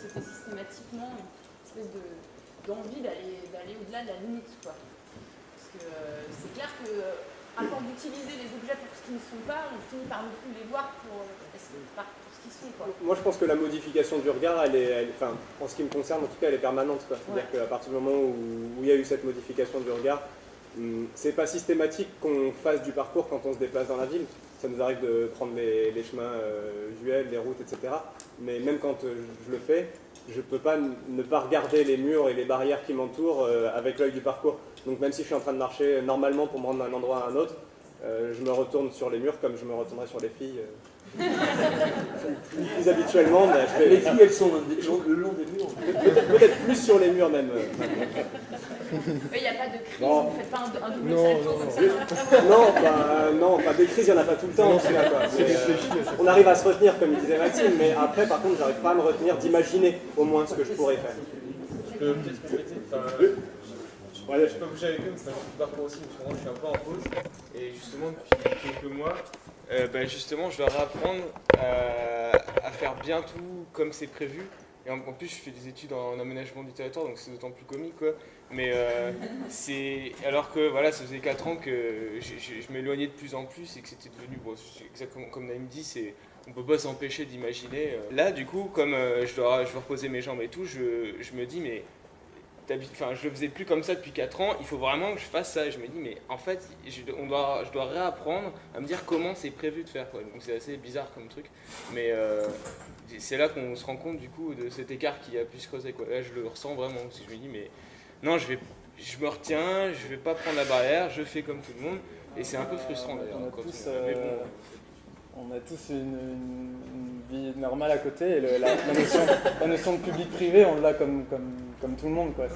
c'était systématiquement une espèce d'envie d'aller au-delà de la limite, quoi. Parce que c'est clair que à force d'utiliser les objets pour ce qu'ils ne sont pas, on finit par ne plus les voir pour ce qu'ils sont, quoi. Moi, je pense que la modification du regard, enfin, en ce qui me concerne, en tout cas, elle est permanente, quoi. C'est-à-dire qu'à partir du moment où il y a eu cette modification du regard, c'est pas systématique qu'on fasse du parcours quand on se déplace dans la ville. Ça nous arrive de prendre les chemins usuels, les routes, etc. Mais même quand je le fais, je ne peux pas ne pas regarder les murs et les barrières qui m'entourent avec l'œil du parcours. Donc même si je suis en train de marcher normalement pour me rendre d'un endroit à un autre, je me retourne sur les murs comme je me retournerais sur les filles. Plus habituellement, mais je fais... Les filles, elles sont le long des murs. Peut-être plus sur les murs même. Il n'y a pas de crise, vous ne faites pas un double salto comme ça. Non, pas des crises, il n'y en a pas tout le temps. On arrive à se retenir, comme disait Maxime, mais après, par contre, j'arrive pas à me retenir d'imaginer au moins ce que je pourrais faire. Je peux peut-être compléter. Je suis pas bougé avec eux, mais je suis parcours aussi, mais je suis un peu en pause. Et justement, depuis quelques mois, justement, je dois réapprendre à faire bien tout comme c'est prévu. Et en plus, je fais des études en aménagement du territoire, donc c'est d'autant plus comique, quoi. Mais c'est... Alors que, voilà, ça faisait 4 ans que je m'éloignais de plus en plus et que c'était devenu... Bon, exactement comme Naïm dit, c'est... On peut pas s'empêcher d'imaginer. Là, du coup, comme je dois reposer mes jambes et tout, je me dis, mais... Enfin, je le faisais plus comme ça depuis 4 ans, il faut vraiment que je fasse ça. Et je me dis, mais en fait, je dois réapprendre à me dire comment c'est prévu de faire, quoi. Donc c'est assez bizarre comme truc. Mais c'est là qu'on se rend compte du coup de cet écart qui a pu se creuser, quoi. Là, je le ressens vraiment. Je me dis, mais non, je me retiens, je vais pas prendre la barrière, je fais comme tout le monde. Et c'est un peu frustrant d'ailleurs. On a tous une vie normale à côté et la notion de public-privé, on l'a comme tout le monde, quoi.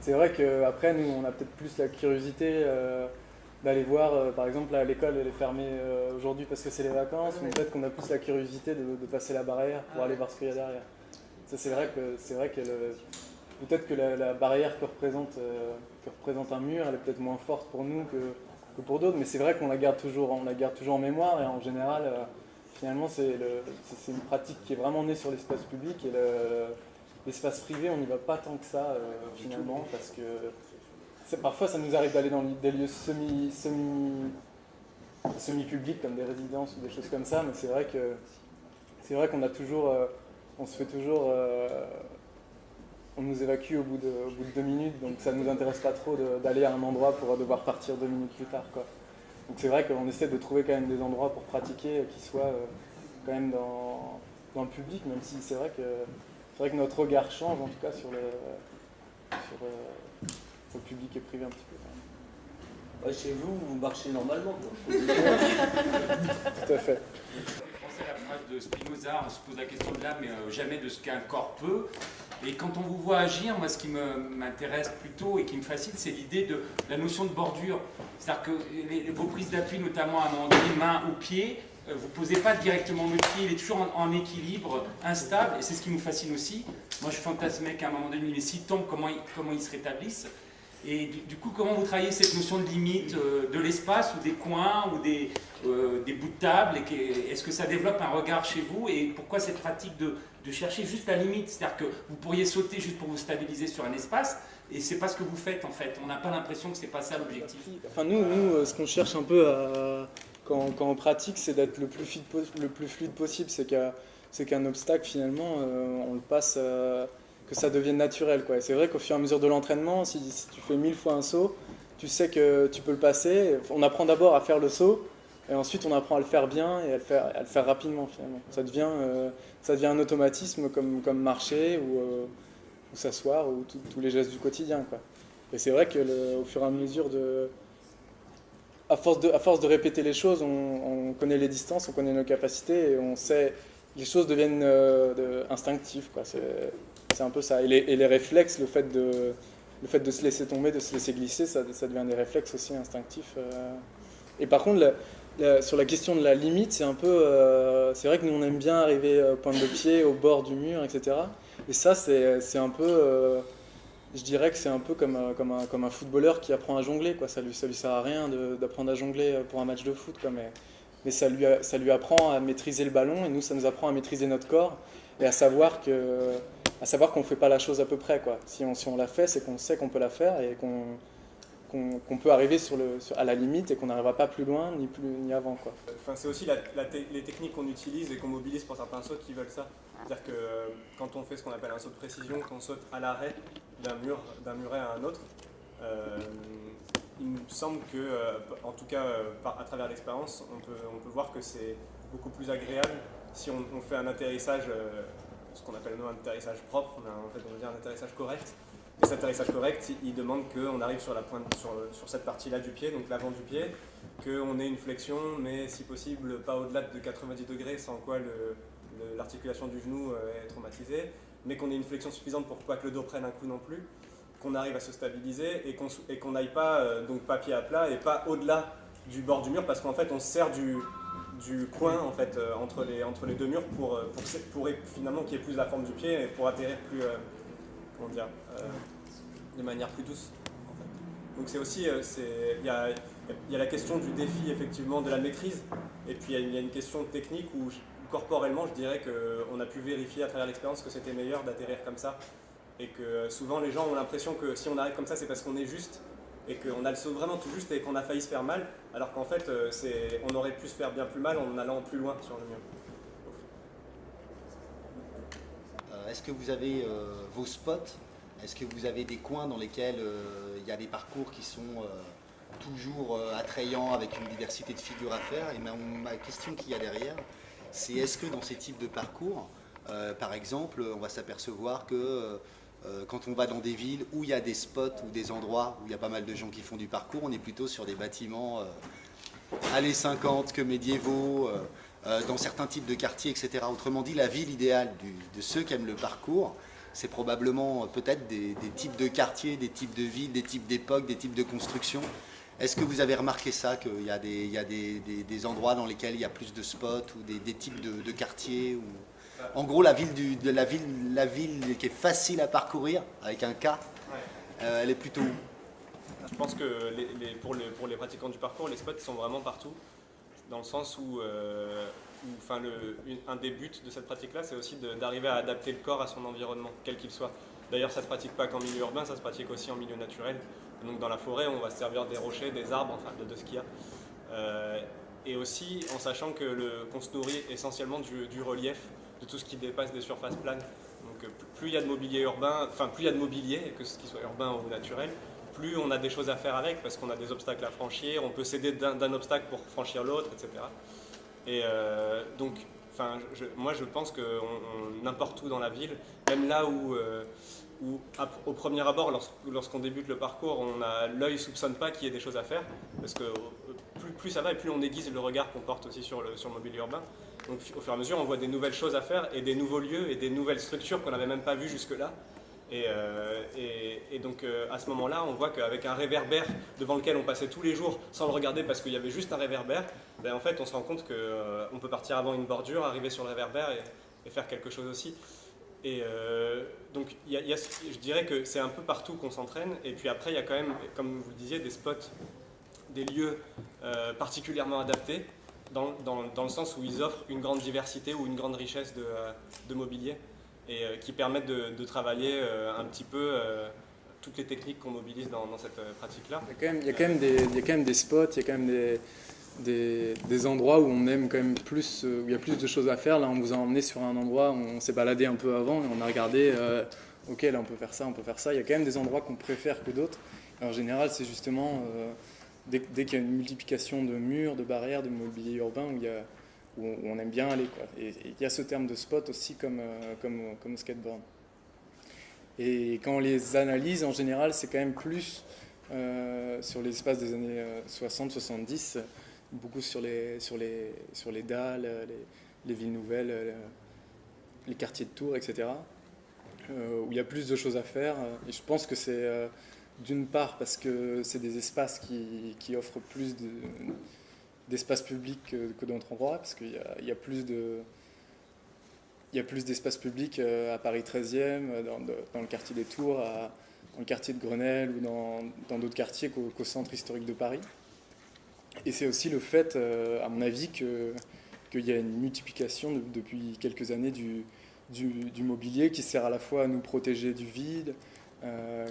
C'est vrai qu'après, nous, on a peut-être plus la curiosité d'aller voir, par exemple, là, l'école, elle est fermée aujourd'hui parce que c'est les vacances, mais peut-être qu'on a plus la curiosité de passer la barrière pour aller voir ce qu'il y a derrière. Ça, c'est vrai que peut-être que la barrière que représente un mur, elle est peut-être moins forte pour nous que pour d'autres, mais c'est vrai qu'on la garde toujours en mémoire et en général, finalement, c'est une pratique qui est vraiment née sur l'espace public et l'espace privé, on n'y va pas tant que ça, finalement, parce que parfois ça nous arrive d'aller dans des lieux semi-publics comme des résidences ou des choses comme ça, mais c'est vrai qu'on a toujours, on se fait toujours... on nous évacue au bout de 2 minutes, donc ça ne nous intéresse pas trop d'aller à un endroit pour devoir partir 2 minutes plus tard, quoi. Donc c'est vrai qu'on essaie de trouver quand même des endroits pour pratiquer qui soient quand même dans le public, même si c'est vrai que notre regard change en tout cas sur le public et privé un petit peu. Quand même. Ouais, chez vous, vous marchez normalement, quoi. Tout à fait. Pensez à la phrase de Spinoza, on se pose la question de l'âme, mais jamais de ce qu'un corps peut. Et quand on vous voit agir, moi ce qui m'intéresse plutôt et qui me fascine, c'est l'idée de la notion de bordure. C'est-à-dire que vos prises d'appui, notamment à un moment donné, main ou pied, vous ne posez pas directement le pied, il est toujours en équilibre, instable, et c'est ce qui nous fascine aussi. Moi je fantasmais qu'à un moment donné, les s'ils tombent, comment ils se rétablissent. Et du coup, comment vous travaillez cette notion de limite de l'espace ou des coins ou des bouts de table? Est-ce que ça développe un regard chez vous? Et pourquoi cette pratique de chercher juste la limite? C'est-à-dire que vous pourriez sauter juste pour vous stabiliser sur un espace, et c'est pas ce que vous faites en fait. On n'a pas l'impression que c'est pas ça l'objectif. Enfin, nous ce qu'on cherche un peu quand on pratique, c'est d'être le plus fluide possible. C'est qu'un obstacle, finalement, on le passe... que ça devienne naturel, quoi. Et c'est vrai qu'au fur et à mesure de l'entraînement, si tu fais 1000 fois un saut, tu sais que tu peux le passer. On apprend d'abord à faire le saut, et ensuite on apprend à le faire bien et à le faire rapidement, finalement. Ça devient un automatisme comme marcher ou s'asseoir ou tous les gestes du quotidien, quoi. Et c'est vrai qu'au fur et à mesure à force de répéter les choses, on connaît les distances, on connaît nos capacités et on sait... Les choses deviennent instinctives, quoi. C'est un peu ça. Et les réflexes, le fait de se laisser tomber, de se laisser glisser, ça devient des réflexes aussi instinctifs. Et par contre, sur la question de la limite, c'est un peu... c'est vrai que nous, on aime bien arriver pointe de pied, au bord du mur, etc. Et ça, c'est un peu... je dirais que c'est un peu comme un footballeur qui apprend à jongler, quoi. Ça lui sert à rien d'apprendre à jongler pour un match de foot, quoi. Mais ça lui apprend à maîtriser le ballon, et nous, ça nous apprend à maîtriser notre corps, et à savoir que à savoir qu'on ne fait pas la chose à peu près, quoi. Si on la fait, c'est qu'on sait qu'on peut la faire et qu'on peut arriver à la limite et qu'on n'arrivera pas plus loin ni avant, quoi. Enfin, c'est aussi les techniques qu'on utilise et qu'on mobilise pour certains sauts qui veulent ça. C'est-à-dire que quand on fait ce qu'on appelle un saut de précision, qu'on saute à l'arrêt d'un muret à un autre, il me semble que, en tout cas à travers l'expérience, on peut voir que c'est beaucoup plus agréable si on fait un atterrissage, ce qu'on appelle nous un atterrissage propre, on va dire un atterrissage correct. Et cet atterrissage correct, il demande qu'on arrive sur la pointe, sur cette partie-là du pied, donc l'avant du pied, qu'on ait une flexion, mais si possible pas au-delà de 90 degrés, sans quoi l'articulation du genou est traumatisée, mais qu'on ait une flexion suffisante pour pas que le dos prenne un coup non plus, qu'on arrive à se stabiliser et qu'on n'aille pas, donc pas pied à plat et pas au-delà du bord du mur, parce qu'en fait on se sert du coin en fait, entre les deux murs pour finalement qu'il y ait plus la forme du pied et pour atterrir plus, comment dire, de manière plus douce. En fait. Donc c'est aussi, il y a la question du défi effectivement de la maîtrise, et puis il y a une question technique où corporellement je dirais qu'on a pu vérifier à travers l'expérience que c'était meilleur d'atterrir comme ça, et que souvent les gens ont l'impression que si on arrive comme ça c'est parce qu'on est juste, et qu'on a le saut vraiment tout juste et qu'on a failli se faire mal, alors qu'en fait on aurait pu se faire bien plus mal en allant plus loin sur le mur. Est-ce que vous avez vos spots? Est-ce que vous avez des coins dans lesquels il y a des parcours qui sont toujours attrayants avec une diversité de figures à faire? Et ma question qu'il y a derrière, c'est est-ce que dans ces types de parcours, par exemple, on va s'apercevoir que quand on va dans des villes où il y a des spots ou des endroits où il y a pas mal de gens qui font du parcours, on est plutôt sur des bâtiments années 50 que médiévaux, dans certains types de quartiers, etc. Autrement dit, la ville idéale de ceux qui aiment le parcours, c'est probablement peut-être des types de quartiers, des types de villes, des types d'époques, des types de constructions. Est-ce que vous avez remarqué ça, qu'il y a des endroits dans lesquels il y a plus de spots ou des types de quartiers ou... En gros, la ville qui est facile à parcourir, avec un K, elle est plutôt où? Je pense que pour les pratiquants du parcours, les spots sont vraiment partout, dans le sens où un des buts de cette pratique-là, c'est aussi d'arriver à adapter le corps à son environnement, quel qu'il soit. D'ailleurs, ça ne se pratique pas qu'en milieu urbain, ça se pratique aussi en milieu naturel. Donc dans la forêt, on va se servir des rochers, des arbres, enfin de ce qu'il y a. Et aussi en sachant qu'on se nourrit essentiellement du relief, de tout ce qui dépasse des surfaces planes. Donc plus il y a de mobilier urbain, enfin plus il y a de mobilier, que ce qui soit urbain ou naturel, plus on a des choses à faire avec, parce qu'on a des obstacles à franchir, on peut s'aider d'un obstacle pour franchir l'autre, etc. Et donc, moi je pense que n'importe où dans la ville, même là où au premier abord, lorsqu'on débute le parcours, l'œil ne soupçonne pas qu'il y ait des choses à faire, parce que plus ça va et plus on aiguise le regard qu'on porte aussi sur le mobilier urbain. Donc au fur et à mesure, on voit des nouvelles choses à faire et des nouveaux lieux et des nouvelles structures qu'on n'avait même pas vues jusque-là. Et donc à ce moment-là, on voit qu'avec un réverbère devant lequel on passait tous les jours sans le regarder parce qu'il y avait juste un réverbère, ben, en fait on se rend compte qu'on peut partir avant une bordure, arriver sur le réverbère et faire quelque chose aussi. Et donc je dirais que c'est un peu partout qu'on s'entraîne, et puis après il y a quand même, comme vous le disiez, des spots, des lieux particulièrement adaptés dans le sens où ils offrent une grande diversité ou une grande richesse de mobilier, et qui permettent de travailler un petit peu toutes les techniques qu'on mobilise dans cette pratique-là. Il y a quand même des spots, il y a quand même des endroits où on aime quand même plus, où il y a plus de choses à faire. Là, on vous a emmené sur un endroit où on s'est baladé un peu avant et on a regardé, ok, là on peut faire ça, on peut faire ça. Il y a quand même des endroits qu'on préfère que d'autres. En général, c'est justement dès qu'il y a une multiplication de murs, de barrières, de mobilier urbain où on aime bien aller, quoi. Et il y a ce terme de spot aussi comme au skateboard. Et quand on les analyse, en général, c'est quand même plus sur l'espace des années 60-70, beaucoup sur les dalles, les villes nouvelles, les quartiers de Tours, etc., où il y a plus de choses à faire. Et je pense que c'est d'une part parce que c'est des espaces qui offrent plus d'espace public que d'autres endroits, parce qu'il y a plus d'espace public à Paris 13e, dans le quartier des Tours, dans le quartier de Grenelle ou dans d'autres quartiers qu'au centre historique de Paris. Et c'est aussi le fait, à mon avis, qu'il y a une multiplication depuis quelques années du mobilier qui sert à la fois à nous protéger du vide,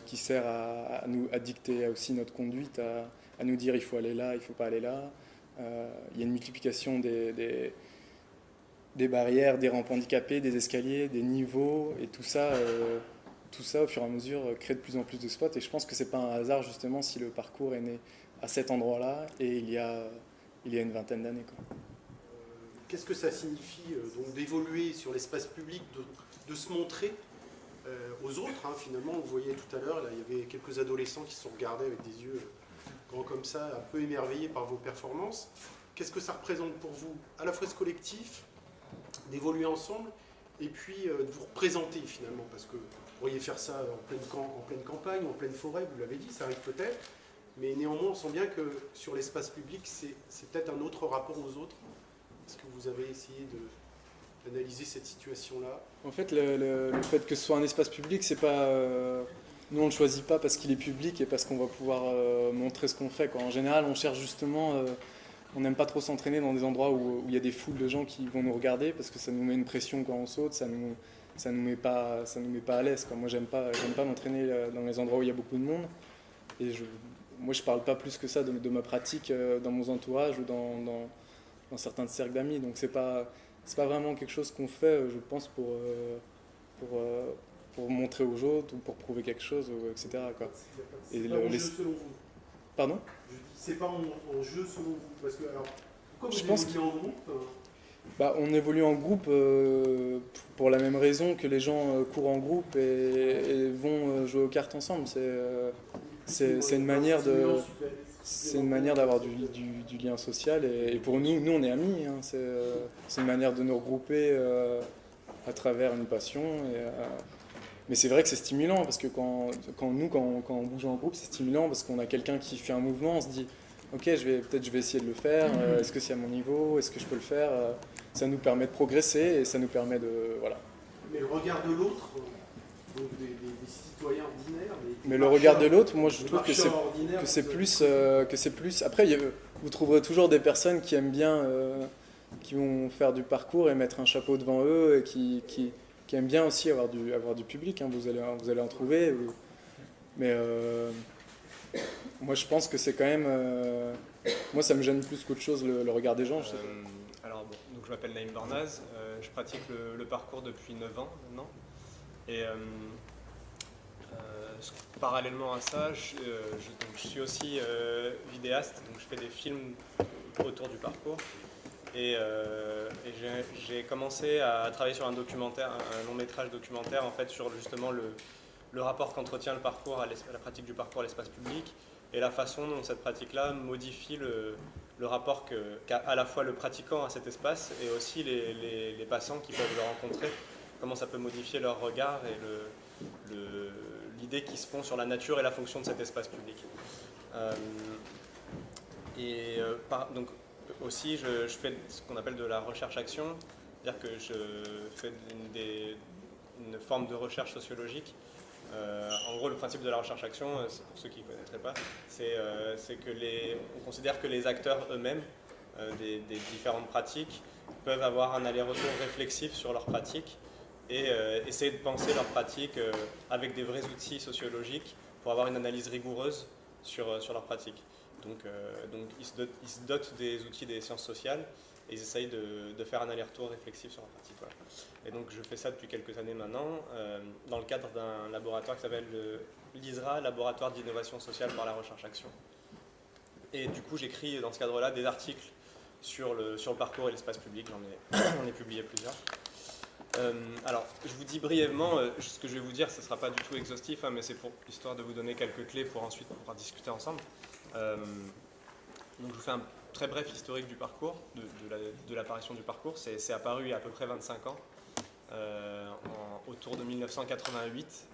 qui sert à dicter aussi notre conduite, à nous dire il faut aller là, il ne faut pas aller là. Il y a une multiplication des barrières, des rampes handicapées, des escaliers, des niveaux, et tout ça, au fur et à mesure, crée de plus en plus de spots. Et je pense que ce n'est pas un hasard, justement, si le parcours est né à cet endroit-là, et il y a une vingtaine d'années. Qu'est-ce que ça signifie donc d'évoluer sur l'espace public, de se montrer aux autres finalement, vous voyez tout à l'heure, là, il y avait quelques adolescents qui se sont regardés avec des yeux grands comme ça, un peu émerveillés par vos performances. Qu'est-ce que ça représente pour vous, à la fois ce collectif, d'évoluer ensemble, et puis de vous représenter finalement, parce que vous pourriez faire ça en pleine campagne, en pleine forêt, vous l'avez dit, ça arrive peut-être, mais néanmoins on sent bien que sur l'espace public, c'est peut-être un autre rapport aux autres. Est-ce que vous avez essayé d'analyser cette situation-là? En fait, le fait que ce soit un espace public, c'est pas... nous, on ne le choisit pas parce qu'il est public et parce qu'on va pouvoir montrer ce qu'on fait, quoi. En général, on cherche justement... on n'aime pas trop s'entraîner dans des endroits où il y a des foules de gens qui vont nous regarder parce que ça nous met une pression quand on saute, ça nous met pas à l'aise, quoi. Moi, j'aime pas m'entraîner dans les endroits où il y a beaucoup de monde. Et moi, je parle pas plus que ça de ma pratique dans mon entourage ou dans certains cercles d'amis. Donc c'est pas vraiment quelque chose qu'on fait, je pense, pour montrer aux autres ou pour prouver quelque chose, etc., quoi. C'est pas en jeu selon vous. Pardon? C'est pas en jeu selon vous. Parce que, alors, pourquoi je vous pense évoluez en groupe on évolue en groupe pour la même raison que les gens courent en groupe et vont jouer aux cartes ensemble. C'est une manière d'avoir du lien social, et pour nous on est amis, hein. C'est une manière de nous regrouper à travers une passion, mais c'est vrai que c'est stimulant parce que quand on bouge en groupe, c'est stimulant parce qu'on a quelqu'un qui fait un mouvement, on se dit ok, je vais essayer de le faire, est-ce que c'est à mon niveau, est-ce que je peux le faire, ça nous permet de progresser et ça nous permet de... Voilà. Mais le regard de l'autre, donc des citoyens ordinaires... Mais le regard de l'autre, moi je trouve que c'est plus... Après, vous trouverez toujours des personnes qui aiment bien, qui vont faire du parcours et mettre un chapeau devant eux et qui aiment bien aussi avoir du public, hein. Vous allez en trouver. Mais moi je pense que c'est quand même... moi ça me gêne plus qu'autre chose le regard des gens. Alors bon, donc je m'appelle Naïm Bornaz, je pratique le parcours depuis 9 ans maintenant. Et parallèlement à ça, je suis aussi vidéaste, donc je fais des films autour du parcours. Et j'ai commencé à travailler sur un documentaire, un long métrage documentaire en fait sur justement le rapport qu'entretient le parcours à la pratique du parcours à l'espace public et la façon dont cette pratique-là modifie le rapport qu'a à la fois le pratiquant à cet espace et aussi les passants qui peuvent le rencontrer, comment ça peut modifier leur regard et l'idée qu'ils se font sur la nature et la fonction de cet espace public. Donc aussi, je fais ce qu'on appelle de la recherche-action, c'est-à-dire que je fais une forme de recherche sociologique. En gros, le principe de la recherche-action, pour ceux qui ne connaîtraient pas, c'est que on considère que les acteurs eux-mêmes des différentes pratiques peuvent avoir un aller-retour réflexif sur leurs pratiques et essayer de penser leurs pratiques avec des vrais outils sociologiques pour avoir une analyse rigoureuse sur leurs pratiques. Donc ils se dotent des outils des sciences sociales et ils essayent de faire un aller-retour réflexif sur leur pratique. Voilà. Et donc je fais ça depuis quelques années maintenant, dans le cadre d'un laboratoire qui s'appelle l'ISRA, Laboratoire d'innovation sociale par la recherche-action. Et du coup j'écris dans ce cadre-là des articles sur le parcours et l'espace public, j'en ai publié plusieurs. Alors, je vous dis brièvement, ce que je vais vous dire, ce ne sera pas du tout exhaustif, hein, mais c'est pour histoire de vous donner quelques clés pour ensuite pouvoir discuter ensemble. Donc je vous fais un très bref historique du parcours, de l'apparition du parcours. C'est apparu il y a à peu près 25 ans, autour de 1988,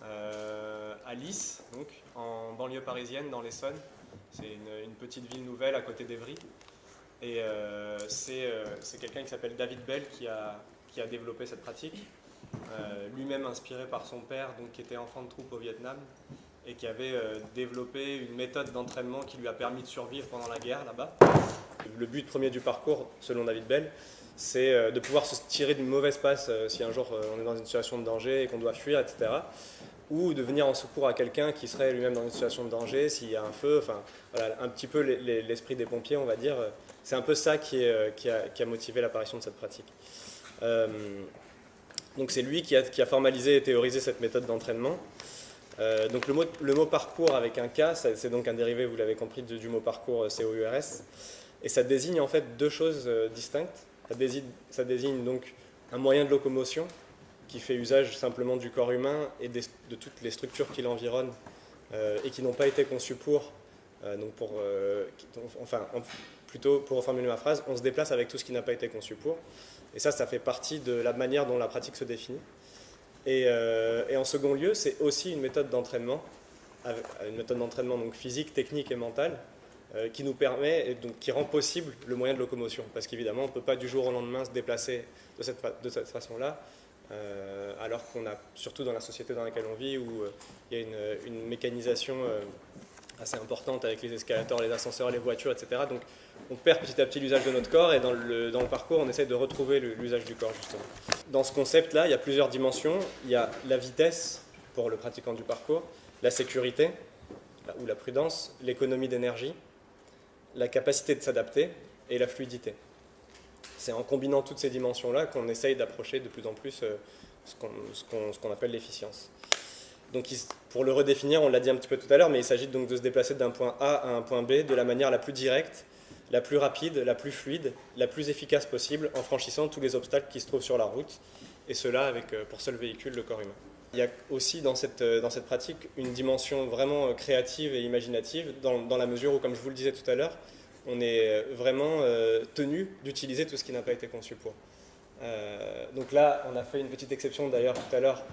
à Lys, donc, en banlieue parisienne, dans l'Essonne. C'est une petite ville nouvelle à côté d'Evry. Et c'est quelqu'un qui s'appelle David Bell qui a développé cette pratique, lui-même inspiré par son père, donc, qui était enfant de troupe au Vietnam, et qui avait développé une méthode d'entraînement qui lui a permis de survivre pendant la guerre là-bas. Le but premier du parcours, selon David Bell, c'est de pouvoir se tirer d'une mauvaise passe si un jour on est dans une situation de danger et qu'on doit fuir, etc. Ou de venir en secours à quelqu'un qui serait lui-même dans une situation de danger, s'il y a un feu, enfin voilà, un petit peu l'esprit des pompiers, on va dire. C'est un peu ça qui a motivé l'apparition de cette pratique. Donc c'est lui qui a formalisé et théorisé cette méthode d'entraînement. Donc le mot parcours avec un K, c'est donc un dérivé, vous l'avez compris, du mot parcours COURS. Et ça désigne en fait deux choses distinctes. Ça désigne donc un moyen de locomotion qui fait usage simplement du corps humain et de toutes les structures qui l'environnent et qui n'ont pas été conçues pour. Plutôt pour reformuler ma phrase, on se déplace avec tout ce qui n'a pas été conçu pour. Et ça fait partie de la manière dont la pratique se définit. Et en second lieu, c'est aussi une méthode d'entraînement, donc physique, technique et mentale, qui nous permet, et donc qui rend possible le moyen de locomotion. Parce qu'évidemment, on ne peut pas du jour au lendemain se déplacer de cette façon-là, alors qu'on a, surtout dans la société dans laquelle on vit, où il y a une mécanisation assez importante avec les escalators, les ascenseurs, les voitures, etc. Donc on perd petit à petit l'usage de notre corps, et dans le parcours, on essaie de retrouver l'usage du corps, justement. Dans ce concept-là, il y a plusieurs dimensions. Il y a la vitesse pour le pratiquant du parcours, la sécurité, ou la prudence, l'économie d'énergie, la capacité de s'adapter et la fluidité. C'est en combinant toutes ces dimensions-là qu'on essaye d'approcher de plus en plus ce qu'on appelle l'efficience. Donc pour le redéfinir, on l'a dit un petit peu tout à l'heure, mais il s'agit donc de se déplacer d'un point A à un point B de la manière la plus directe, la plus rapide, la plus fluide, la plus efficace possible, en franchissant tous les obstacles qui se trouvent sur la route, et cela avec pour seul véhicule le corps humain. Il y a aussi dans cette pratique une dimension vraiment créative et imaginative, dans la mesure où, comme je vous le disais tout à l'heure, on est vraiment tenu d'utiliser tout ce qui n'a pas été conçu pour. Donc là, on a fait une petite exception d'ailleurs tout à l'heure.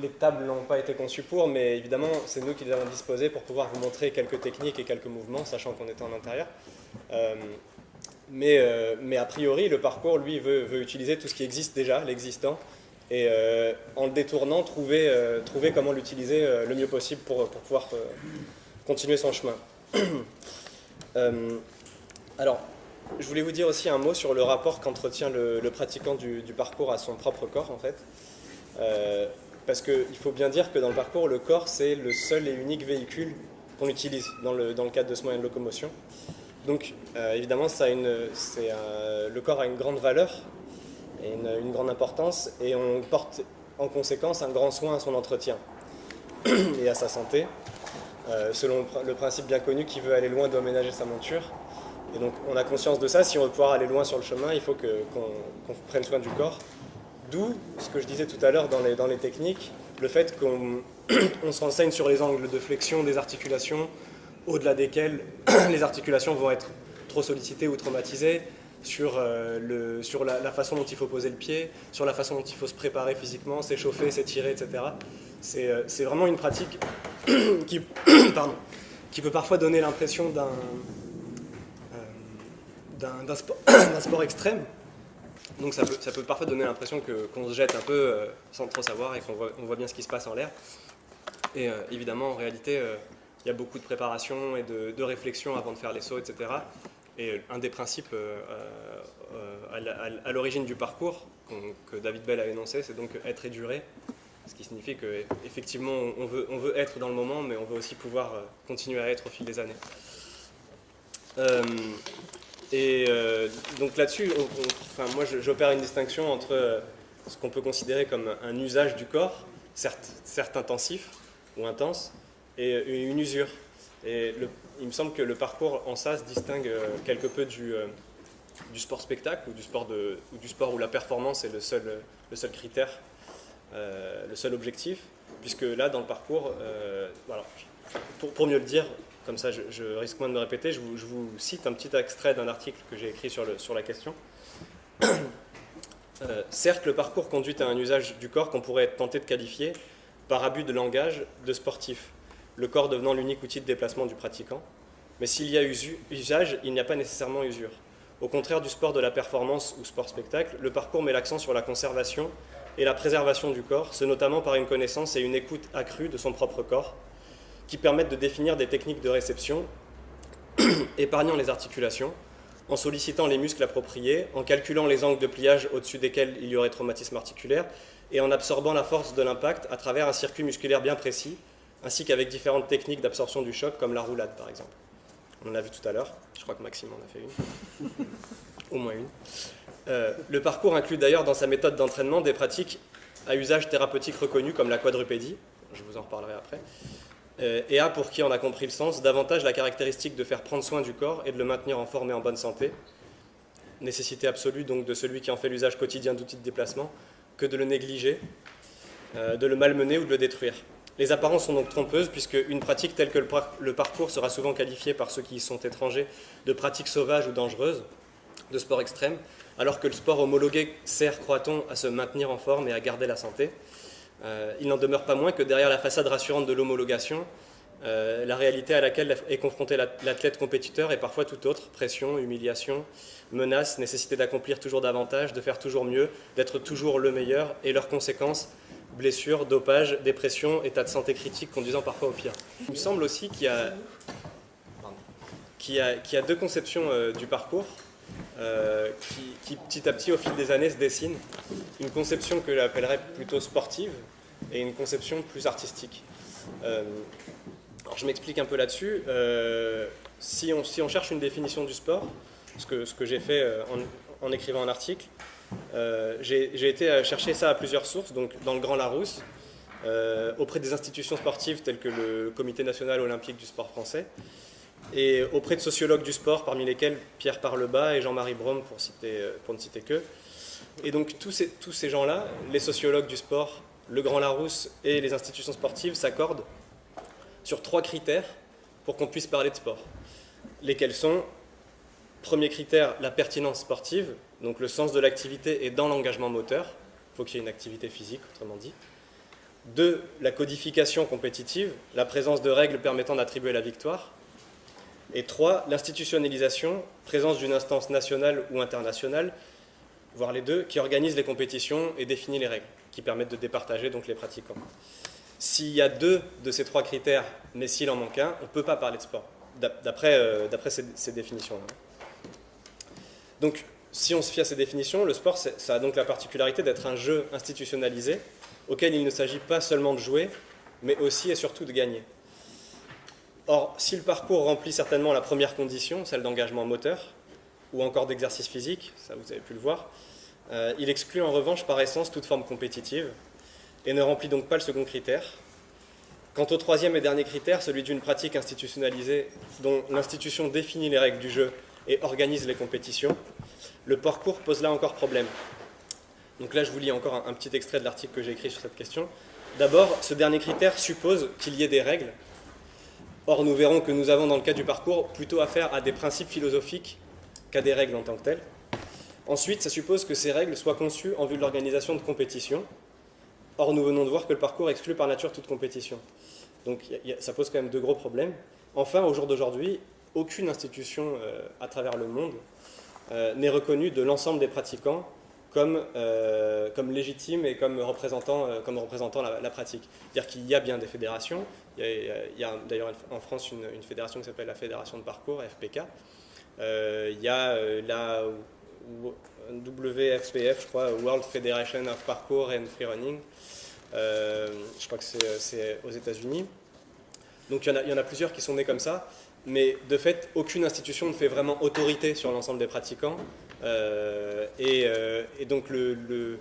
Les tables n'ont pas été conçues pour, mais évidemment, c'est nous qui les avons disposées pour pouvoir vous montrer quelques techniques et quelques mouvements, sachant qu'on était en intérieur. Mais a priori, le parcours, lui, veut utiliser tout ce qui existe déjà, l'existant, et en le détournant, trouver comment l'utiliser le mieux possible pour pouvoir continuer son chemin. Alors, je voulais vous dire aussi un mot sur le rapport qu'entretient le pratiquant du parcours à son propre corps, en fait. Parce qu'il faut bien dire que dans le parcours, le corps, c'est le seul et unique véhicule qu'on utilise dans le cadre de ce moyen de locomotion. Donc, évidemment, le corps a une grande valeur et une grande importance, et on porte en conséquence un grand soin à son entretien et à sa santé, selon le principe bien connu qui veut aller loin doit ménager sa monture. Et donc, on a conscience de ça. Si on veut pouvoir aller loin sur le chemin, il faut qu'on prenne soin du corps. D'où ce que je disais tout à l'heure dans les techniques, le fait qu'on se renseigne sur les angles de flexion des articulations, au-delà desquels les articulations vont être trop sollicitées ou traumatisées, sur la façon dont il faut poser le pied, sur la façon dont il faut se préparer physiquement, s'échauffer, s'étirer, etc. C'est vraiment une pratique qui peut parfois donner l'impression d'un sport extrême. Donc ça peut parfois donner l'impression qu'on se jette un peu sans trop savoir et qu'on voit bien ce qui se passe en l'air. Et évidemment, en réalité, il y a beaucoup de préparation et de réflexion avant de faire les sauts, etc. Et un des principes à l'origine du parcours que David Bell a énoncé, c'est donc être et durer. Ce qui signifie qu'effectivement, on veut être dans le moment, mais on veut aussi pouvoir continuer à être au fil des années. Donc là-dessus, moi j'opère une distinction entre ce qu'on peut considérer comme un usage du corps, certes intensif ou intense, et une usure. Et il me semble que le parcours en ça se distingue quelque peu du sport spectacle ou du sport où la performance est le seul critère, le seul objectif, puisque là dans le parcours, voilà, pour mieux le dire, comme ça je risque moins de me répéter, je vous cite un petit extrait d'un article que j'ai écrit sur la question. Certes, le parcours conduit à un usage du corps qu'on pourrait être tenté de qualifier, par abus de langage, de sportif, le corps devenant l'unique outil de déplacement du pratiquant. Mais s'il y a usage, il n'y a pas nécessairement usure. Au contraire du sport de la performance ou sport-spectacle, le parcours met l'accent sur la conservation et la préservation du corps, ce notamment par une connaissance et une écoute accrue de son propre corps, qui permettent de définir des techniques de réception, épargnant les articulations, en sollicitant les muscles appropriés, en calculant les angles de pliage au-dessus desquels il y aurait traumatisme articulaire, et en absorbant la force de l'impact à travers un circuit musculaire bien précis, ainsi qu'avec différentes techniques d'absorption du choc, comme la roulade par exemple. On l'a vu tout à l'heure, je crois que Maxime en a fait une, au moins une. Le parcours inclut d'ailleurs dans sa méthode d'entraînement des pratiques à usage thérapeutique reconnu comme la quadrupédie, je vous en reparlerai après, et a, pour qui en a compris le sens, davantage la caractéristique de faire prendre soin du corps et de le maintenir en forme et en bonne santé, nécessité absolue donc de celui qui en fait l'usage quotidien d'outils de déplacement, que de le négliger, de le malmener ou de le détruire. Les apparences sont donc trompeuses, puisque une pratique telle que le parcours sera souvent qualifiée par ceux qui y sont étrangers de pratique sauvage ou dangereuse, de sport extrême, alors que le sport homologué sert, croit-on, à se maintenir en forme et à garder la santé. Il n'en demeure pas moins que derrière la façade rassurante de l'homologation, la réalité à laquelle est confronté l'athlète compétiteur est parfois tout autre: pression, humiliation, menaces, nécessité d'accomplir toujours davantage, de faire toujours mieux, d'être toujours le meilleur, et leurs conséquences: blessures, dopage, dépression, état de santé critique conduisant parfois au pire. Il me semble aussi qu'il y a deux conceptions du parcours qui petit à petit au fil des années se dessinent. Une conception que j'appellerais plutôt sportive et une conception plus artistique. Alors je m'explique un peu là-dessus. Si on cherche une définition du sport, ce que j'ai fait en écrivant un article, j'ai été chercher ça à plusieurs sources, donc dans le Grand Larousse, auprès des institutions sportives telles que le Comité national olympique du sport français, et auprès de sociologues du sport, parmi lesquels Pierre Parlebas et Jean-Marie Brome, pour ne citer qu'eux. Et donc tous ces gens-là, les sociologues du sport, le Grand Larousse et les institutions sportives, s'accordent sur 3 critères pour qu'on puisse parler de sport. Lesquels sont: premier critère, la pertinence sportive, donc le sens de l'activité est dans l'engagement moteur, il faut qu'il y ait une activité physique, autrement dit. 2, la codification compétitive, la présence de règles permettant d'attribuer la victoire. Et 3, l'institutionnalisation, présence d'une instance nationale ou internationale, voire les deux, qui organise les compétitions et définit les règles, qui permettent de départager donc les pratiquants. S'il y a 2 de ces 3 critères, mais s'il en manque un, on ne peut pas parler de sport, d'après ces définitions-là. Donc, si on se fie à ces définitions, le sport, ça a donc la particularité d'être un jeu institutionnalisé, auquel il ne s'agit pas seulement de jouer, mais aussi et surtout de gagner. Or, si le parcours remplit certainement la première condition, celle d'engagement moteur, ou encore d'exercice physique, ça vous avez pu le voir, il exclut en revanche par essence toute forme compétitive, et ne remplit donc pas le second critère. Quant au troisième et dernier critère, celui d'une pratique institutionnalisée dont l'institution définit les règles du jeu et organise les compétitions, le parcours pose là encore problème. Donc là, je vous lis encore un petit extrait de l'article que j'ai écrit sur cette question. D'abord, ce dernier critère suppose qu'il y ait des règles. Or, nous verrons que nous avons dans le cas du parcours plutôt affaire à des principes philosophiques qu'à des règles en tant que telles. Ensuite, ça suppose que ces règles soient conçues en vue de l'organisation de compétitions. Or, nous venons de voir que le parcours exclut par nature toute compétition. Donc, ça pose quand même 2 gros problèmes. Enfin, au jour d'aujourd'hui, aucune institution à travers le monde n'est reconnue de l'ensemble des pratiquants comme légitime et comme représentant la pratique. C'est-à-dire qu'il y a bien des fédérations. Il y a d'ailleurs en France une fédération qui s'appelle la Fédération de parcours, FPK. Il y a la WFPF, je crois, World Federation of Parkour and Free Running. Je crois que c'est aux États-Unis. Donc il y en a plusieurs qui sont nés comme ça. Mais de fait, aucune institution ne fait vraiment autorité sur l'ensemble des pratiquants. Et donc le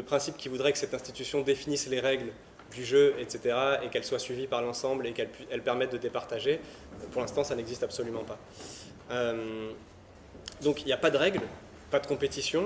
principe qui voudrait que cette institution définisse les règles du jeu, etc., et qu'elles soient suivies par l'ensemble et qu'elles permettent de départager, pour l'instant, ça n'existe absolument pas. Donc il n'y a pas de règles, pas de compétition.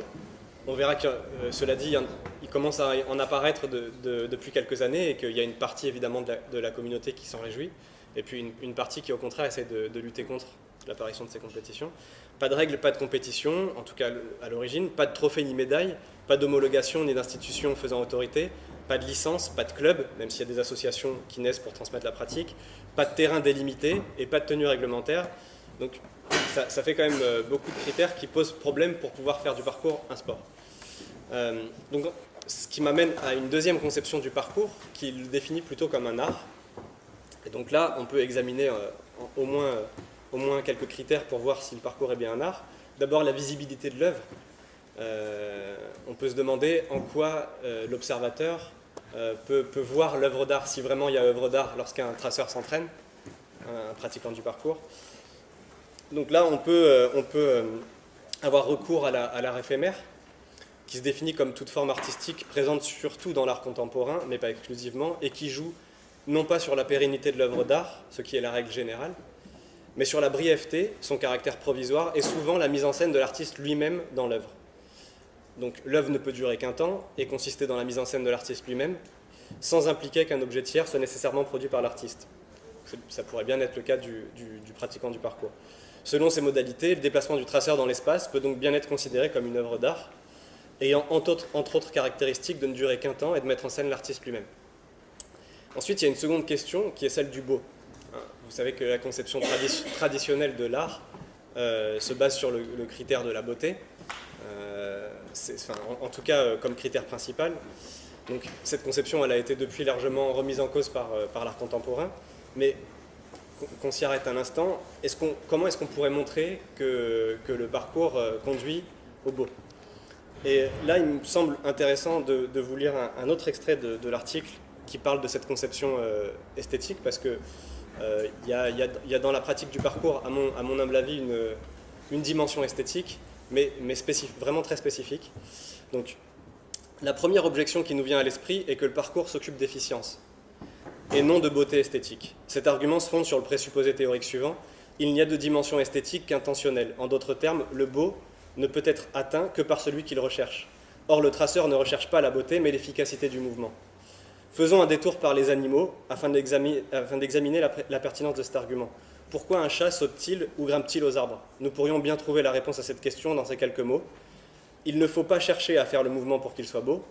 On verra que, cela dit, il commence à en apparaître depuis quelques années et qu'il y a une partie évidemment de la communauté qui s'en réjouit. Et puis une partie qui, au contraire, essaie de lutter contre l'apparition de ces compétitions. Pas de règles, pas de compétition, en tout cas à l'origine, pas de trophée ni médaille, pas d'homologation ni d'institution faisant autorité, pas de licence, pas de club, même s'il y a des associations qui naissent pour transmettre la pratique, pas de terrain délimité et pas de tenue réglementaire. Donc ça fait quand même beaucoup de critères qui posent problème pour pouvoir faire du parcours un sport. Donc ce qui m'amène à une deuxième conception du parcours qui le définit plutôt comme un art. Et donc là, on peut examiner au moins quelques critères pour voir si le parcours est bien un art. d'abord la visibilité de l'œuvre. On peut se demander en quoi l'observateur peut voir l'œuvre d'art, si vraiment il y a œuvre d'art lorsqu'un traceur s'entraîne, un pratiquant du parcours. Donc là, on peut avoir recours à l'art éphémère, qui se définit comme toute forme artistique présente surtout dans l'art contemporain, mais pas exclusivement, et qui joue non pas sur la pérennité de l'œuvre d'art, ce qui est la règle générale, mais sur la brièveté, son caractère provisoire, et souvent la mise en scène de l'artiste lui-même dans l'œuvre. Donc l'œuvre ne peut durer qu'un temps, et consister dans la mise en scène de l'artiste lui-même, sans impliquer qu'un objet tiers soit nécessairement produit par l'artiste. Ça pourrait bien être le cas du pratiquant du parcours. Selon ces modalités, le déplacement du traceur dans l'espace peut donc bien être considéré comme une œuvre d'art, ayant entre autres caractéristiques de ne durer qu'un temps et de mettre en scène l'artiste lui-même. Ensuite, il y a une seconde question qui est celle du beau. Vous savez que la conception traditionnelle de l'art se base sur le critère de la beauté, en tout cas comme critère principal. Donc, cette conception elle a été depuis largement remise en cause par l'art contemporain, mais qu'on s'y arrête un instant, comment est-ce qu'on pourrait montrer que le parcours conduit au beau? Et là, il me semble intéressant de vous lire un autre extrait de l'article qui parle de cette conception esthétique, parce que il y a dans la pratique du parcours, à mon humble avis, une dimension esthétique, mais vraiment très spécifique. Donc, la première objection qui nous vient à l'esprit est que le parcours s'occupe d'efficience et non de beauté esthétique. Cet argument se fonde sur le présupposé théorique suivant: il n'y a de dimension esthétique qu'intentionnelle. En d'autres termes, le beau ne peut être atteint que par celui qui le recherche. Or, le traceur ne recherche pas la beauté, mais l'efficacité du mouvement. Faisons un détour par les animaux afin d'examiner la pertinence de cet argument. Pourquoi un chat saute-t-il ou grimpe-t-il aux arbres? Nous pourrions bien trouver la réponse à cette question dans ces quelques mots. Il ne faut pas chercher à faire le mouvement pour qu'il soit beau.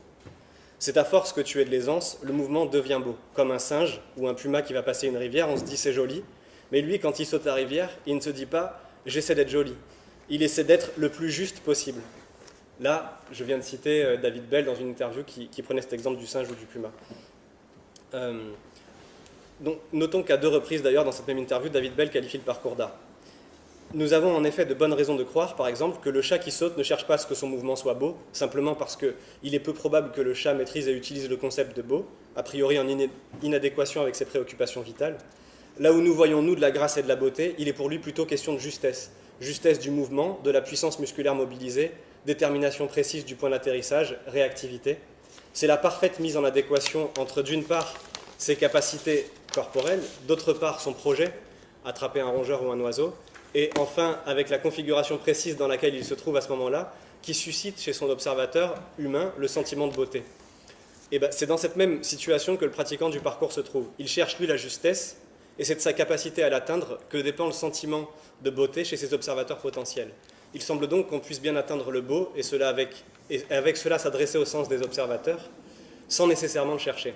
C'est à force que tu aies de l'aisance, le mouvement devient beau. Comme un singe ou un puma qui va passer une rivière, on se dit c'est joli. Mais lui, quand il saute la rivière, il ne se dit pas j'essaie d'être joli. Il essaie d'être le plus juste possible. Là, je viens de citer David Bell dans une interview qui prenait cet exemple du singe ou du puma. Donc, notons qu'à 2 reprises d'ailleurs dans cette même interview, David Bell qualifie le parcours d'art. Nous avons en effet de bonnes raisons de croire, par exemple, que le chat qui saute ne cherche pas à ce que son mouvement soit beau, simplement parce qu'il est peu probable que le chat maîtrise et utilise le concept de beau, a priori en inadéquation avec ses préoccupations vitales. Là où nous voyons, nous, de la grâce et de la beauté, il est pour lui plutôt question de justesse. Justesse du mouvement, de la puissance musculaire mobilisée, détermination précise du point d'atterrissage, réactivité. C'est la parfaite mise en adéquation entre, d'une part, ses capacités corporelles, d'autre part, son projet, attraper un rongeur ou un oiseau, et enfin, avec la configuration précise dans laquelle il se trouve à ce moment-là, qui suscite chez son observateur humain le sentiment de beauté. Et c'est dans cette même situation que le pratiquant du parcours se trouve. Il cherche, lui, la justesse, et c'est de sa capacité à l'atteindre que dépend le sentiment de beauté chez ses observateurs potentiels. Il semble donc qu'on puisse bien atteindre le beau, et avec cela s'adresser au sens des observateurs, sans nécessairement le chercher.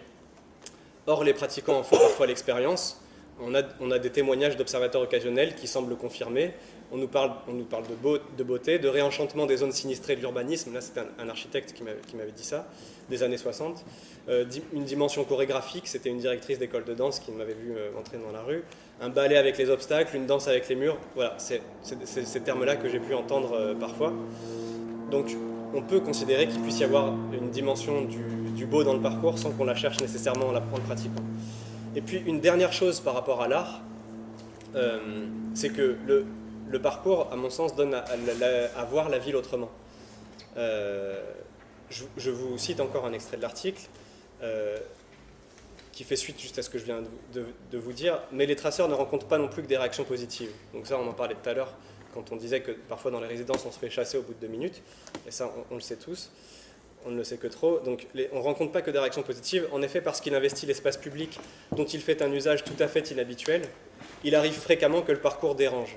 Or, les pratiquants en font parfois l'expérience. On a des témoignages d'observateurs occasionnels qui semblent le confirmer. On nous parle de beauté, de réenchantement des zones sinistrées de l'urbanisme. Là, c'est un architecte qui m'avait dit ça, des années 60. Une dimension chorégraphique, c'était une directrice d'école de danse qui m'avait vu entrer dans la rue. Un ballet avec les obstacles, une danse avec les murs. Voilà, c'est ces termes-là que j'ai pu entendre parfois. Donc, on peut considérer qu'il puisse y avoir une dimension du beau dans le parcours sans qu'on la cherche nécessairement en le pratiquant. Et puis, une dernière chose par rapport à l'art, c'est que le parcours, à mon sens, donne à voir la ville autrement. Je vous cite encore un extrait de l'article qui fait suite juste à ce que je viens de vous dire, mais les traceurs ne rencontrent pas non plus que des réactions positives. Donc ça, on en parlait tout à l'heure, quand on disait que parfois dans les résidences, on se fait chasser au bout de 2 minutes, et ça, on le sait tous. On ne le sait que trop. Donc, on ne rencontre pas que des réactions positives. En effet, parce qu'il investit l'espace public dont il fait un usage tout à fait inhabituel, il arrive fréquemment que le parcours dérange.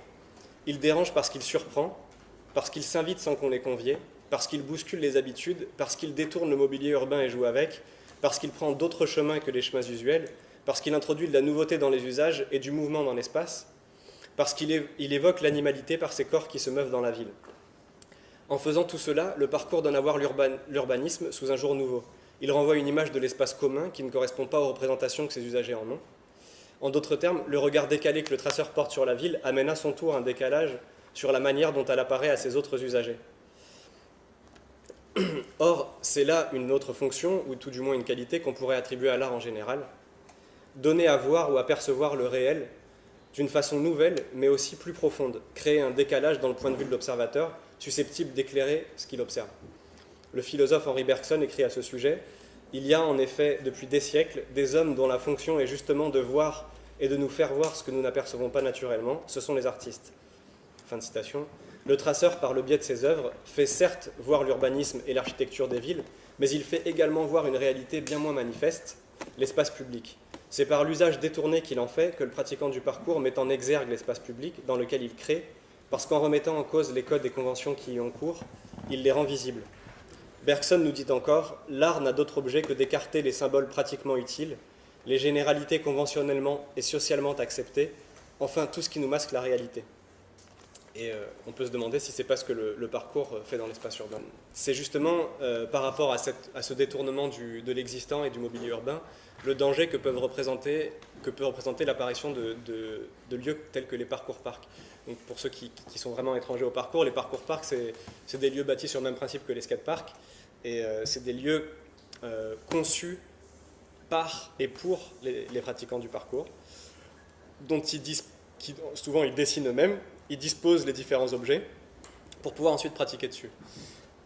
Il dérange parce qu'il surprend, parce qu'il s'invite sans qu'on l'ait convié, parce qu'il bouscule les habitudes, parce qu'il détourne le mobilier urbain et joue avec, parce qu'il prend d'autres chemins que les chemins usuels, parce qu'il introduit de la nouveauté dans les usages et du mouvement dans l'espace, parce qu'il évoque l'animalité par ses corps qui se meuvent dans la ville. En faisant tout cela, le parcours donne à voir l'urbanisme sous un jour nouveau. Il renvoie une image de l'espace commun qui ne correspond pas aux représentations que ses usagers en ont. En d'autres termes, le regard décalé que le traceur porte sur la ville amène à son tour un décalage sur la manière dont elle apparaît à ses autres usagers. Or, c'est là une autre fonction, ou tout du moins une qualité qu'on pourrait attribuer à l'art en général, donner à voir ou à percevoir le réel d'une façon nouvelle, mais aussi plus profonde, créer un décalage dans le point de vue de l'observateur, susceptible d'éclairer ce qu'il observe. Le philosophe Henri Bergson écrit à ce sujet « Il y a en effet, depuis des siècles, des hommes dont la fonction est justement de voir et de nous faire voir ce que nous n'apercevons pas naturellement, ce sont les artistes. » Fin de citation. Le traceur, par le biais de ses œuvres, fait certes voir l'urbanisme et l'architecture des villes, mais il fait également voir une réalité bien moins manifeste, l'espace public. C'est par l'usage détourné qu'il en fait que le pratiquant du parcours met en exergue l'espace public dans lequel il crée, parce qu'en remettant en cause les codes et conventions qui y ont cours, il les rend visibles. Bergson nous dit encore « L'art n'a d'autre objet que d'écarter les symboles pratiquement utiles, les généralités conventionnellement et socialement acceptées, enfin tout ce qui nous masque la réalité. » Et on peut se demander si c'est pas ce que le parcours fait dans l'espace urbain. C'est justement par rapport à ce détournement de l'existant et du mobilier urbain, le danger que peut représenter l'apparition de lieux tels que les parcours-parcs. Donc pour ceux qui sont vraiment étrangers au parcours, les parcours-parcs, c'est des lieux bâtis sur le même principe que les skateparks, et c'est des lieux conçus par et pour les pratiquants du parcours, dont souvent ils dessinent eux-mêmes, ils disposent les différents objets pour pouvoir ensuite pratiquer dessus.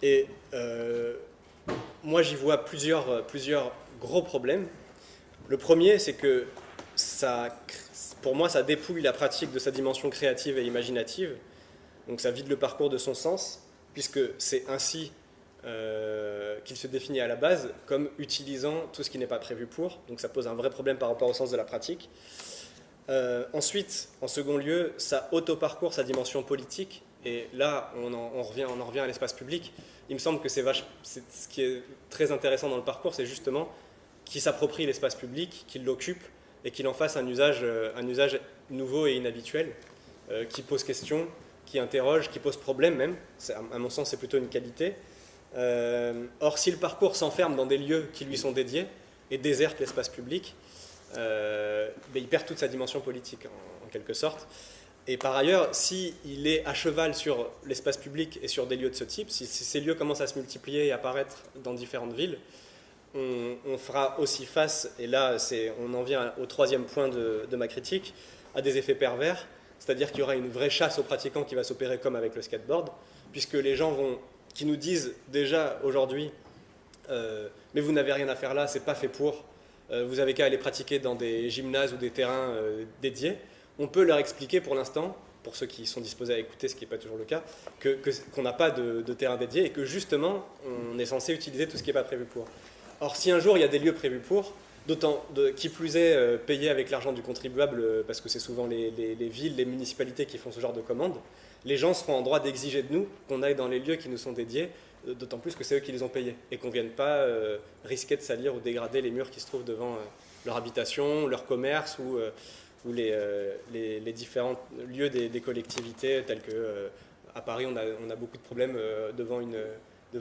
Et moi j'y vois plusieurs gros problèmes. Le premier, c'est que pour moi, ça dépouille la pratique de sa dimension créative et imaginative. Donc ça vide le parcours de son sens, puisque c'est ainsi qu'il se définit à la base, comme utilisant tout ce qui n'est pas prévu pour. Donc ça pose un vrai problème par rapport au sens de la pratique. Ensuite, en second lieu, ça auto-parcourt sa dimension politique. Et là, on en revient à l'espace public. Il me semble que ce qui est très intéressant dans le parcours, c'est justement qu'il s'approprie l'espace public, qu'il l'occupe et qu'il en fasse un usage nouveau et inhabituel, qui pose question, qui interroge, qui pose problème même. À mon sens, c'est plutôt une qualité. Or, si le parcours s'enferme dans des lieux qui lui sont dédiés et déserte l'espace public, il perd toute sa dimension politique, en quelque sorte. Et par ailleurs, s'il est à cheval sur l'espace public et sur des lieux de ce type, si ces lieux commencent à se multiplier et apparaître dans différentes villes, on fera aussi face, et là on en vient au troisième point de ma critique, à des effets pervers, c'est-à-dire qu'il y aura une vraie chasse aux pratiquants qui va s'opérer comme avec le skateboard, puisque les gens qui nous disent déjà aujourd'hui mais vous n'avez rien à faire là, c'est pas fait pour, vous avez qu'à aller pratiquer dans des gymnases ou des terrains dédiés, on peut leur expliquer pour l'instant, pour ceux qui sont disposés à écouter, ce qui n'est pas toujours le cas, qu'on n'a pas de terrain dédié et que justement on est censé utiliser tout ce qui n'est pas prévu pour. Or, si un jour il y a des lieux prévus pour, qui plus est payés avec l'argent du contribuable, parce que c'est souvent les villes, les municipalités qui font ce genre de commandes, les gens seront en droit d'exiger de nous qu'on aille dans les lieux qui nous sont dédiés, d'autant plus que c'est eux qui les ont payés, et qu'on ne vienne pas risquer de salir ou dégrader les murs qui se trouvent devant leur habitation, leur commerce ou les différents lieux des collectivités, tels que à Paris on a beaucoup de problèmes devant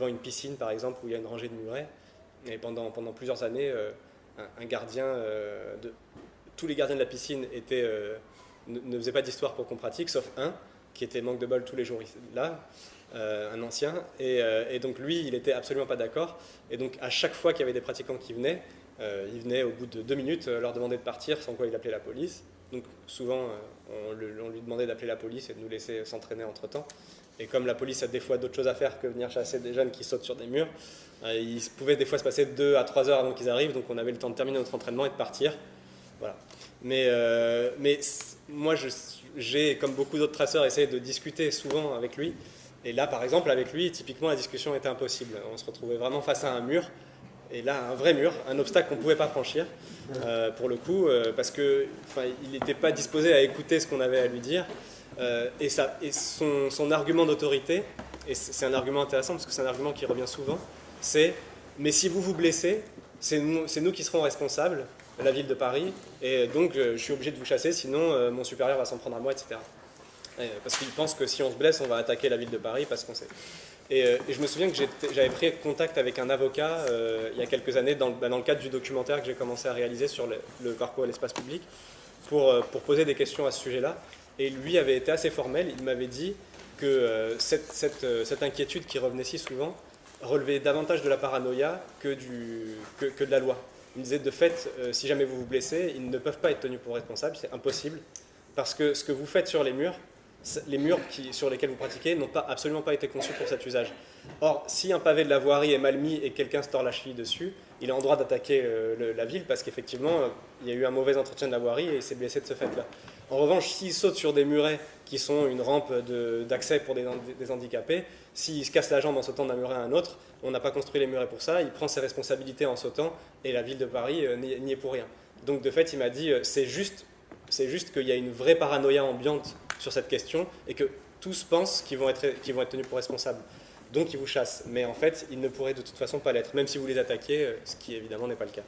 une piscine par exemple, où il y a une rangée de murets. Et pendant plusieurs années, un gardien, tous les gardiens de la piscine ne faisaient pas d'histoire pour qu'on pratique, sauf un, qui était manque de bol tous les jours là, un ancien. Et donc lui, il n'était absolument pas d'accord. Et donc à chaque fois qu'il y avait des pratiquants qui venaient, il venait au bout de 2 minutes leur demander de partir, sans quoi il appelait la police. Donc souvent, on lui demandait d'appeler la police et de nous laisser s'entraîner entre-temps. Et comme la police a des fois d'autres choses à faire que venir chasser des jeunes qui sautent sur des murs, il pouvait des fois se passer 2 à 3 heures avant qu'ils arrivent, donc on avait le temps de terminer notre entraînement et de partir. Voilà. Mais moi, j'ai, comme beaucoup d'autres traceurs, essayé de discuter souvent avec lui. Et là, par exemple, avec lui, typiquement, la discussion était impossible. On se retrouvait vraiment face à un mur. Et là, un vrai mur, un obstacle qu'on ne pouvait pas franchir, pour le coup, parce qu'il n'était pas disposé à écouter ce qu'on avait à lui dire. Et son argument d'autorité, et c'est un argument intéressant parce que c'est un argument qui revient souvent, c'est « mais si vous vous blessez, c'est nous qui serons responsables, la ville de Paris, et donc je suis obligé de vous chasser, sinon mon supérieur va s'en prendre à moi, etc. » Parce qu'il pense que si on se blesse, on va attaquer la ville de Paris parce qu'on sait. Et je me souviens que j'avais pris contact avec un avocat il y a quelques années dans le cadre du documentaire que j'ai commencé à réaliser sur le parcours à l'espace public pour poser des questions à ce sujet-là. Et lui avait été assez formel, il m'avait dit que cette inquiétude qui revenait si souvent relevait davantage de la paranoïa que de la loi. Il disait de fait, si jamais vous vous blessez, ils ne peuvent pas être tenus pour responsables, c'est impossible, parce que ce que vous faites sur les murs sur lesquels vous pratiquez n'ont absolument pas été conçus pour cet usage. Or, si un pavé de la voirie est mal mis et quelqu'un se tord la cheville dessus, il est en droit d'attaquer la ville parce qu'effectivement, il y a eu un mauvais entretien de la voirie et il s'est blessé de ce fait-là. En revanche, s'il saute sur des murets qui sont une rampe d'accès pour des handicapés, s'il se casse la jambe en sautant d'un muret à un autre, on n'a pas construit les murets pour ça, il prend ses responsabilités en sautant et la ville de Paris n'y est pour rien. Donc de fait, il m'a dit, c'est juste qu'il y a une vraie paranoïa ambiante sur cette question et que tous pensent qu'ils vont être tenus pour responsables. Donc ils vous chassent. Mais en fait, ils ne pourraient de toute façon pas l'être, même si vous les attaquiez, ce qui évidemment n'est pas le cas.